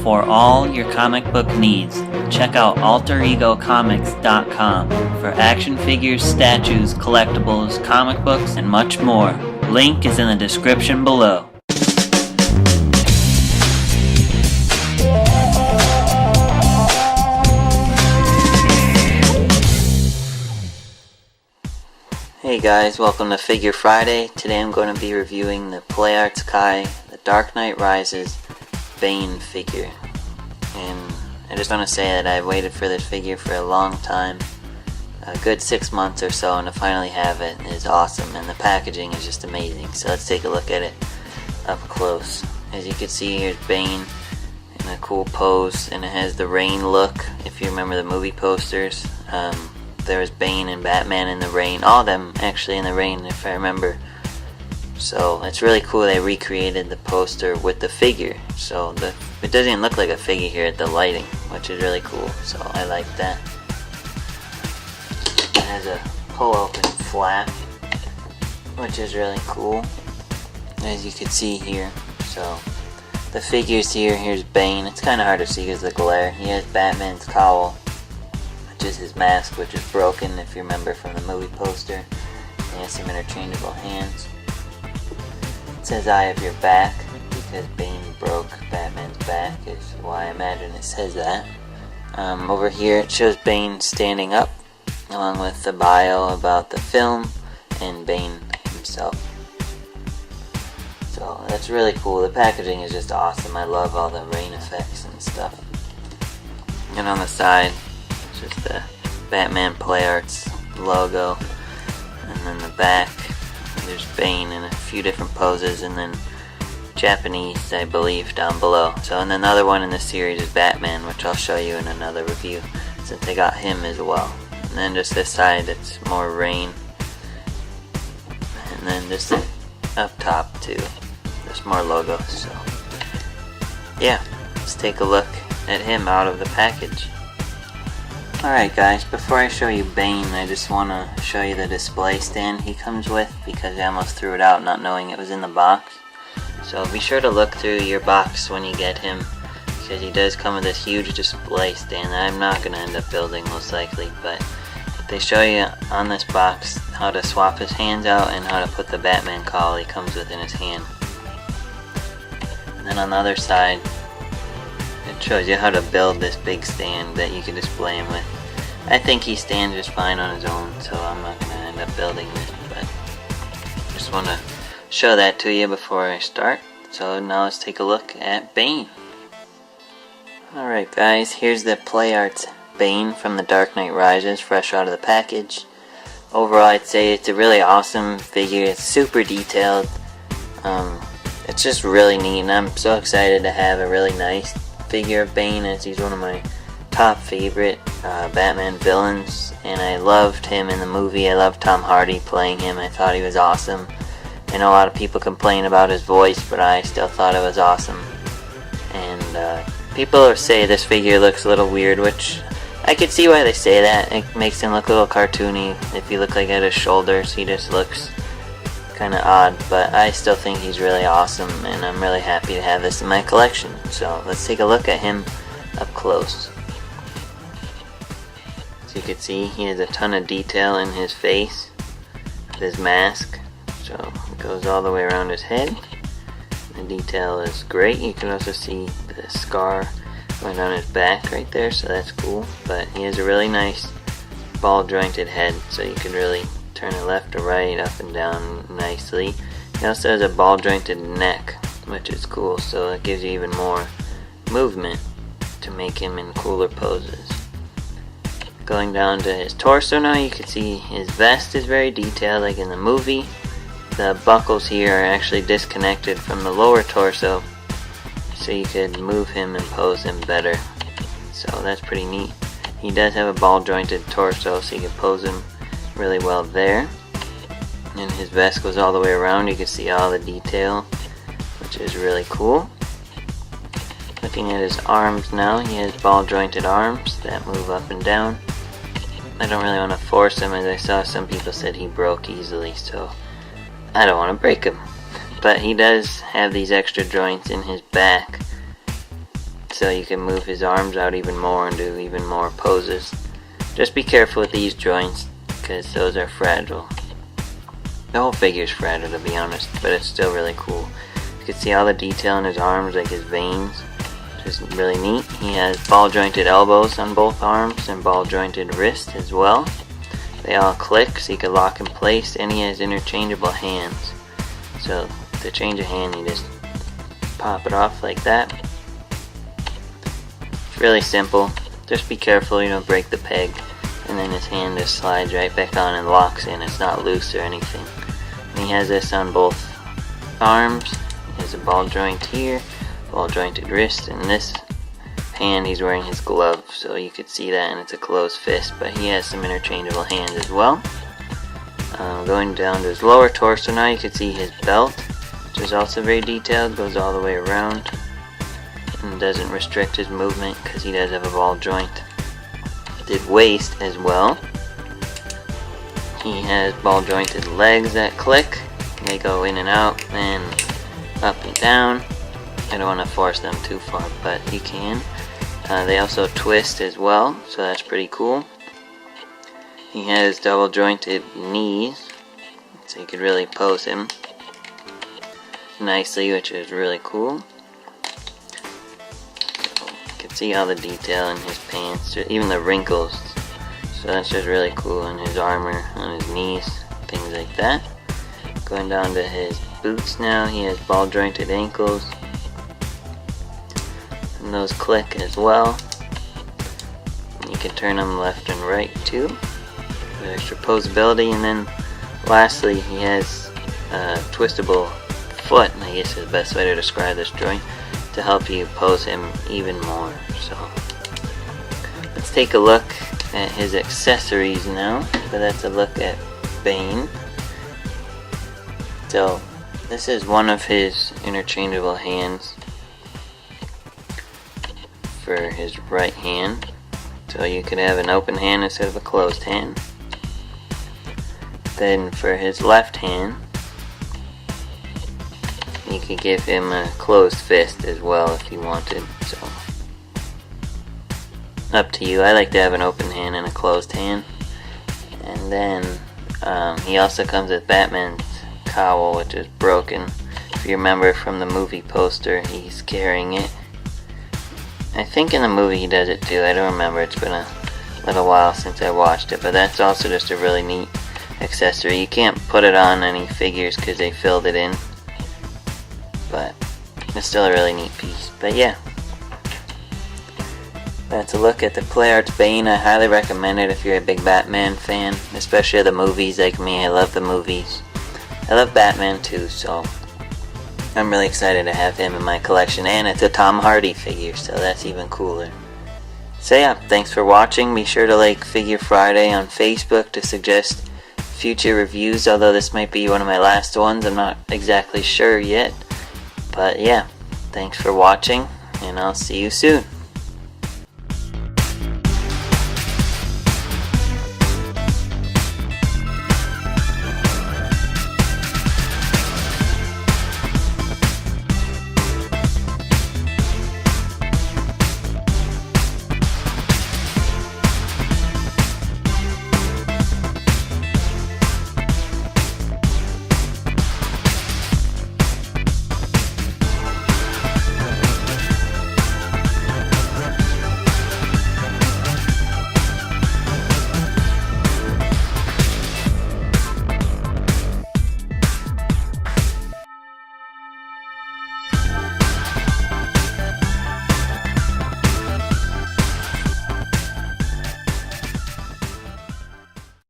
for all your comic book needs. Check out alteregocomics.com for action figures, statues, collectibles, comic books, and much more. Link is in the description below. Hey guys, welcome to Figure Friday. Today I'm going to be reviewing the Play Arts Kai, The Dark Knight Rises Bane figure. And I just want to say that I've waited for this figure for a long time, a good 6 months or so, and to finally have it is awesome, and the packaging is just amazing. So let's take a look at it up close. As you can see, here's Bane in a cool pose, and it has the rain look, if you remember the movie posters. There was Bane and Batman in the rain, all of them actually in the rain if I remember. So it's really cool they recreated the poster with the figure. So it doesn't even look like a figure here at the lighting, which is really cool. So I like that. It has a pull open flap, which is really cool, as you can see here. So the figures here, here's Bane. It's kind of hard to see because of the glare. He has Batman's cowl, which is his mask, which is broken if you remember from the movie poster. He has some interchangeable hands. It says "Eye of your back" because Bane broke Batman's back, is why I imagine it says that. Over here it shows Bane standing up, along with the bio about the film and Bane himself. So that's really cool. The packaging is just awesome. I love all the rain effects and stuff. And on the side, it's just the Batman Play Arts logo. And then the back, there's Bane in a few different poses, and then Japanese, I believe, down below. So, and another one in this series is Batman, which I'll show you in another review, since they got him as well. And then just this side, it's more rain. And then just up top too, there's more logos. So, yeah, let's take a look at him out of the package. Alright guys, before I show you Bane, I just want to show you the display stand he comes with, because I almost threw it out not knowing it was in the box. So be sure to look through your box when you get him, because he does come with this huge display stand that I'm not going to end up building most likely, but they show you on this box how to swap his hands out and how to put the Batman cowl he comes with in his hand. And then on the other side, it shows you how to build this big stand that you can display him with. I think he stands just fine on his own, so I'm not going to end up building this, but just want to show that to you before I start. So now let's take a look at Bane. Alright guys, here's the Play Arts Bane from The Dark Knight Rises, fresh out of the package. Overall, I'd say it's a really awesome figure. It's super detailed. It's just really neat, and I'm so excited to have a really nice figure of Bane, as he's one of my top favorite Batman villains, and I loved him in the movie. I loved Tom Hardy playing him. I thought he was awesome. I know a lot of people complain about his voice, but I still thought it was awesome. And people say this figure looks a little weird, which I could see why they say that. It makes him look a little cartoony. If you look like at his shoulders, he just looks kind of odd, but I still think he's really awesome, and I'm really happy to have this in my collection. So let's take a look at him up close. As you can see, he has a ton of detail in his face with his mask, so it goes all the way around his head. The detail is great. You can also see the scar going down his back right there, so that's cool. But he has a really nice ball jointed head, so you can really turn it left or right, up and down nicely. He also has a ball jointed neck, which is cool, so it gives you even more movement to make him in cooler poses. Going down to his torso now, you can see his vest is very detailed like in the movie. The buckles here are actually disconnected from the lower torso, so you could move him and pose him better. So that's pretty neat. He does have a ball jointed torso, so you can pose him really well there. And his vest goes all the way around. You can see all the detail, which is really cool. Looking at his arms now, he has ball jointed arms that move up and down. I don't really want to force him, as I saw some people said he broke easily, so I don't want to break him. But he does have these extra joints in his back so you can move his arms out even more and do even more poses. Just be careful with these joints, because those are fragile. The whole figure is fragile, to be honest, but it's still really cool. You can see all the detail in his arms, like his veins, which is really neat. He has ball jointed elbows on both arms and ball jointed wrists as well. They all click so you can lock in place, and he has interchangeable hands. So to change a hand, you just pop it off like that. It's really simple. Just be careful you don't break the peg, and then his hand just slides right back on and locks in. It's not loose or anything. And he has this on both arms. He has a ball joint here, ball jointed wrist, and this hand he's wearing his glove, so you could see that, and it's a closed fist, but he has some interchangeable hands as well. Going down to his lower torso now, you can see his belt, which is also very detailed, goes all the way around and doesn't restrict his movement because he does have a ball joint. Did waist as well. He has ball jointed legs that click. They go in and out and up and down. I don't want to force them too far, but you can. They also twist as well, so that's pretty cool. He has double jointed knees, so you could really pose him nicely, which is really cool. So you can see all the detail in his pants, even the wrinkles. So that's just really cool in his armor, on his knees, things like that. Going down to his boots now, he has ball jointed ankles. And those click as well. You can turn them left and right too. For extra posability. And then lastly, he has a twistable foot, I guess is the best way to describe this joint, to help you pose him even more. So let's take a look at his accessories now. So that's a look at Bane. So this is one of his interchangeable hands for his right hand. So you can have an open hand instead of a closed hand. Then for his left hand, you could give him a closed fist as well if you wanted. So up to you. I like to have an open hand and a closed hand. And then he also comes with Batman's cowl, which is broken. If you remember from the movie poster, he's carrying it. I think in the movie he does it too. I don't remember. It's been a little while since I watched it, but that's also just a really neat accessory. You can't put it on any figures because they filled it in, but it's still a really neat piece. But yeah, that's a look at the Play Arts Bane. I highly recommend it if you're a big Batman fan, especially the movies like me. I love the movies. I love Batman too, so I'm really excited to have him in my collection, and it's a Tom Hardy figure, so that's even cooler. So yeah, thanks for watching. Be sure to like Figure Friday on Facebook to suggest future reviews, although this might be one of my last ones. I'm not exactly sure yet. But yeah, thanks for watching, and I'll see you soon.